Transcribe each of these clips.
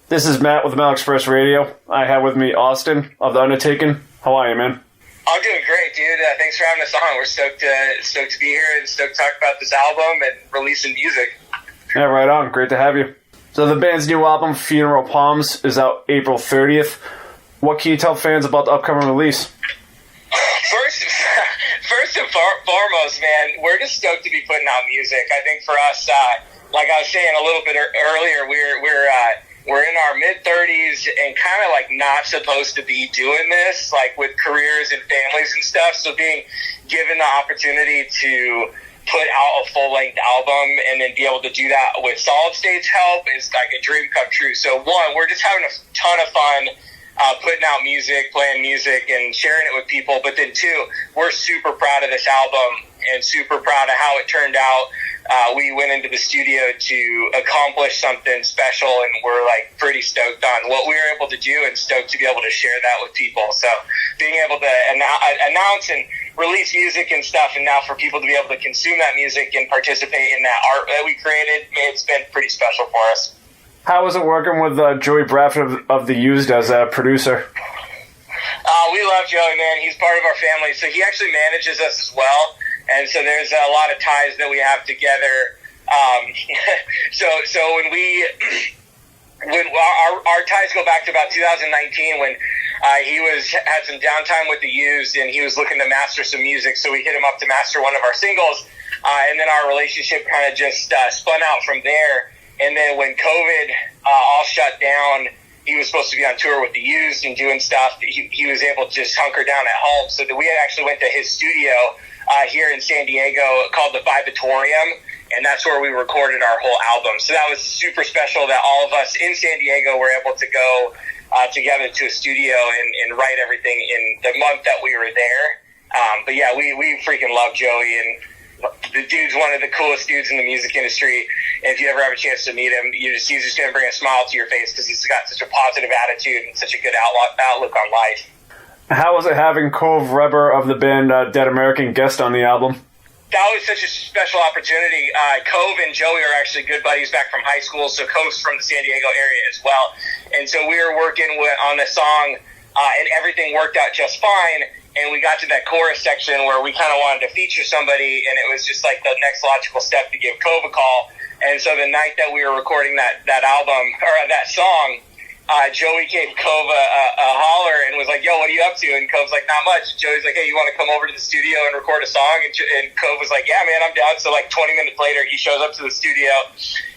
This is Matt with Mal Express Radio. I have with me Austin of the Undertaking. How are you, man? I'm doing great, dude. Thanks for having us on. We're stoked to be here and stoked to talk about this album and releasing music. Yeah, right on. Great to have you. So the band's new album, Funeral Palms, is out April 30th. What can you tell fans about the upcoming release? First and foremost, man, we're just stoked to be putting out music. I think for us, like I was saying a little bit earlier, we're in our mid-30s and kind of like not supposed to be doing this, like with careers and families and stuff. So being given the opportunity to put out a full-length album and then be able to do that with Solid State's help is like a dream come true. So one, we're just having a ton of fun putting out music, playing music, and sharing it with people. But then two, we're super proud of this album and super proud of how it turned out. We went into the studio to accomplish something special, and we're like pretty stoked on what we were able to do and stoked to be able to share that with people. So being able to announce and release music and stuff, and now for people to be able to consume that music and participate in that art that we created, it's been pretty special for us. How was it working with Joey Bradford of The Used as a producer? We love Joey, man. He's part of our family, so he actually manages us as well. And so there's a lot of ties that we have together. So when our ties go back to about 2019 when he had some downtime with The Used and he was looking to master some music. So we hit him up to master one of our singles. And then our relationship kind of just spun out from there. And then when COVID all shut down, he was supposed to be on tour with The Used and doing stuff. He was able to just hunker down at home. So that we actually went to his studio here in San Diego called the Vibatorium, and that's where we recorded our whole album. So that was super special that all of us in San Diego were able to go together to a studio and write everything in the month that we were there. But yeah, we freaking love Joey, and the dude's one of the coolest dudes in the music industry. And if you ever have a chance to meet him, he's just going to bring a smile to your face because he's got such a positive attitude and such a good outlook on life. How was it having Cove Reber of the band Dead American guest on the album? That was such a special opportunity. Cove and Joey are actually good buddies back from high school, so Cove's from the San Diego area as well. And so we were working on the song, and everything worked out just fine. And we got to that chorus section where we kind of wanted to feature somebody, and it was just like the next logical step to give Cove a call. And so the night that we were recording that album, or that song, Joey gave Cove a holler and was like, yo, what are you up to? And Cove's like, not much. Joey's like, hey, you want to come over to the studio and record a song? And Cove was like, yeah, man, I'm down. So like 20 minutes later, he shows up to the studio.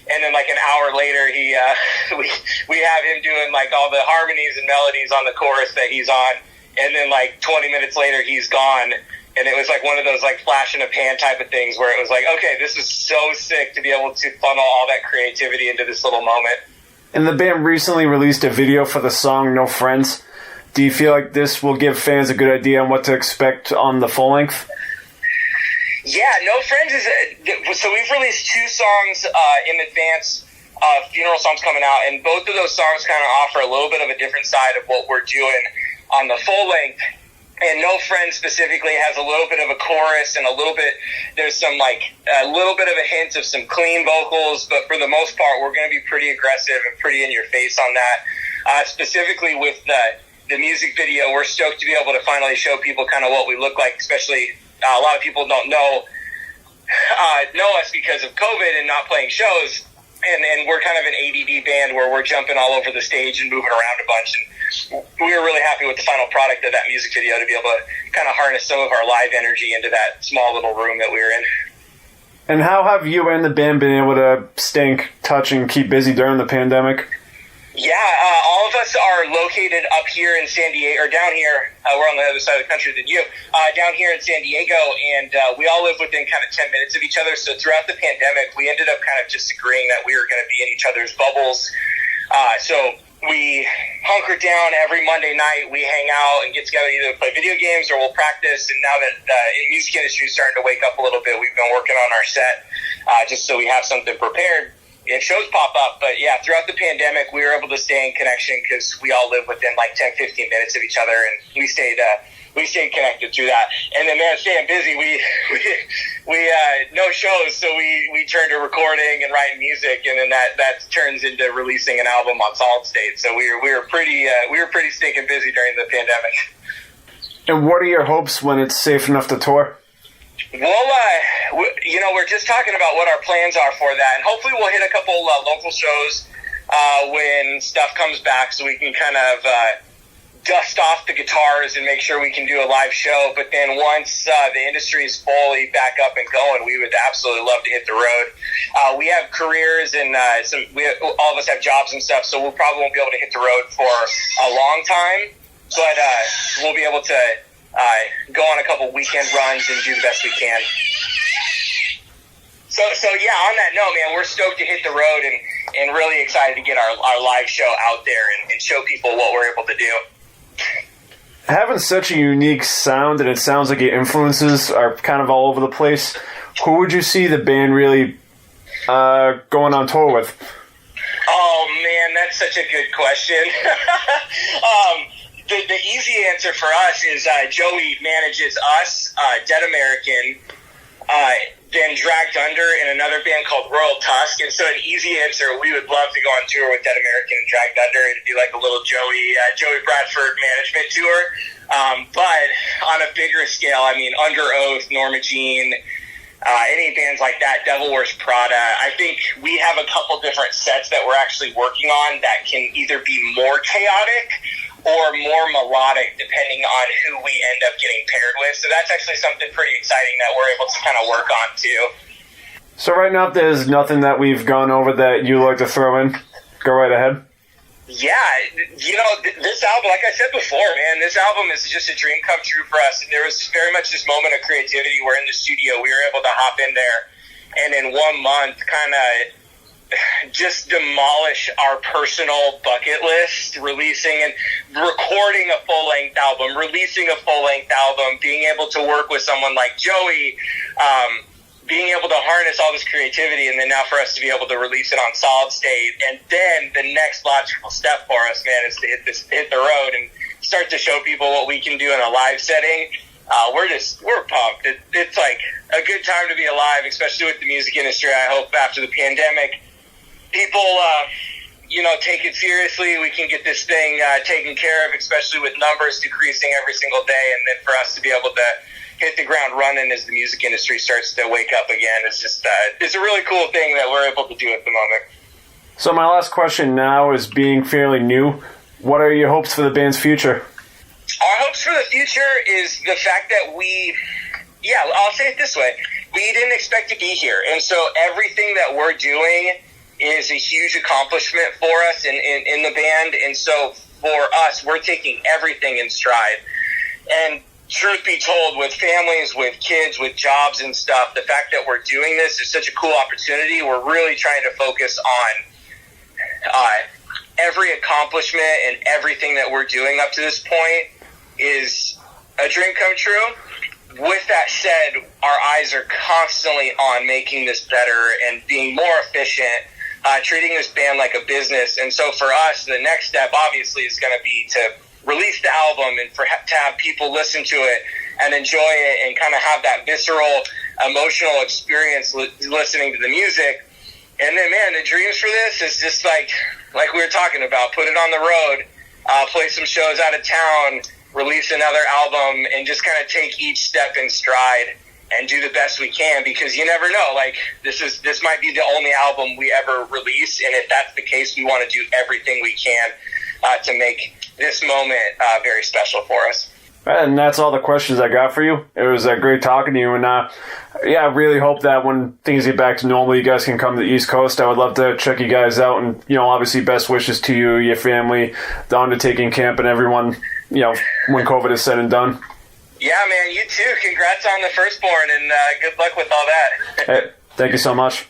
And then like an hour later, we have him doing like all the harmonies and melodies on the chorus that he's on. And then like 20 minutes later, he's gone. And it was like one of those like flash in a pan type of things where it was like, okay, this is so sick to be able to funnel all that creativity into this little moment. And the band recently released a video for the song No Friends. Do you feel like this will give fans a good idea on what to expect on the full length? Yeah, No Friends so we've released 2 songs in advance of Funeral Songs coming out, and both of those songs kind of offer a little bit of a different side of what we're doing on the full length. And No Friends specifically has a little bit of a chorus and there's some like a little bit of a hint of some clean vocals, but for the most part, we're going to be pretty aggressive and pretty in your face on that. Specifically with the music video, we're stoked to be able to finally show people kind of what we look like, especially a lot of people don't know us because of COVID and not playing shows. And we're kind of an ADD band where we're jumping all over the stage and moving around a bunch. And we were really happy with the final product of that music video to be able to kind of harness some of our live energy into that small little room that we were in. And how have you and the band been able to stay in touch and keep busy during the pandemic? Yeah, all of us are located up here in San Diego, or down here. We're on the other side of the country than you. Down here in San Diego, and we all live within kind of 10 minutes of each other. So throughout the pandemic, we ended up kind of just agreeing that we were going to be in each other's bubbles. So we hunker down every Monday night. We hang out and get together, either play video games or we'll practice. And now that the music industry is starting to wake up a little bit, we've been working on our set just so we have something prepared if shows pop up. But yeah, throughout the pandemic, we were able to stay in connection because we all live within like 10, 15 minutes of each other, and we stayed we stayed connected through that. And then, man, staying busy, we no shows, so we turned to recording and writing music, and then that turns into releasing an album on Solid State. So we were pretty stinking busy during the pandemic. And what are your hopes when it's safe enough to tour? Well, we're just talking about what our plans are for that, and hopefully we'll hit a couple local shows when stuff comes back, so we can kind of dust off the guitars and make sure we can do a live show. But then once the industry is fully back up and going, we would absolutely love to hit the road. We have careers and all of us have jobs and stuff, so we'll probably won't be able to hit the road for a long time. But we'll be able to go on a couple weekend runs and do the best we can. So yeah, on that note, man, we're stoked to hit the road and really excited to get our live show out there and show people what we're able to do. Having such a unique sound, and it sounds like your influences are kind of all over the place, who would you see the band really going on tour with? Oh, man, that's such a good question. The easy answer for us is Joey manages us, Dead American, then Dragged Under in another band called Royal Tusk. And so an easy answer, we would love to go on tour with Dead American and Dragged Under. It'd be like a little Joey Bradford management tour. But on a bigger scale, I mean, Under Oath, Norma Jean, any bands like that, Devil Wears Prada. I think we have a couple different sets that we're actually working on that can either be more chaotic or more melodic, depending on who we end up getting paired with. So that's actually something pretty exciting that we're able to kind of work on, too. So right now, if there's nothing that we've gone over that you like to throw in, go right ahead. Yeah, this album, like I said before, man, this album is just a dream come true for us. And there was very much this moment of creativity where in the studio we were able to hop in there and in 1 month kind of just demolish our personal bucket list, releasing and recording a full-length album, releasing a full-length album, being able to work with someone like Joey, being able to harness all this creativity, and then now for us to be able to release it on Solid State. And then the next logical step for us, man, is to hit the road and start to show people what we can do in a live setting. We're pumped. It's like a good time to be alive, especially with the music industry. I hope after the pandemic, people, take it seriously. We can get this thing taken care of, especially with numbers decreasing every single day. And then for us to be able to hit the ground running as the music industry starts to wake up again, it's just, it's a really cool thing that we're able to do at the moment. So my last question now is, being fairly new, what are your hopes for the band's future? Our hopes for the future is the fact that I'll say it this way. We didn't expect to be here. And so everything that we're doing is a huge accomplishment for us in the band. And so for us, we're taking everything in stride. And truth be told, with families, with kids, with jobs and stuff, the fact that we're doing this is such a cool opportunity. We're really trying to focus on every accomplishment, and everything that we're doing up to this point is a dream come true. With that said, our eyes are constantly on making this better and being more efficient, treating this band like a business. And so for us, the next step obviously is going to be to release the album and to have people listen to it and enjoy it and kind of have that visceral, emotional experience listening to the music. And then, man, the dreams for this is just like we were talking about, put it on the road, play some shows out of town, release another album, and just kind of take each step in stride and do the best we can, because you never know. Like, this might be the only album we ever release, and if that's the case, we want to do everything we can to make this moment very special for us. And that's all the questions I got for you. It was great talking to you, and I really hope that when things get back to normal, you guys can come to the East Coast. I would love to check you guys out, and obviously best wishes to you, your family, the Undertaking camp, and everyone, when COVID is said and done. Yeah, man, you too. Congrats on the firstborn, and good luck with all that. Hey, thank you so much.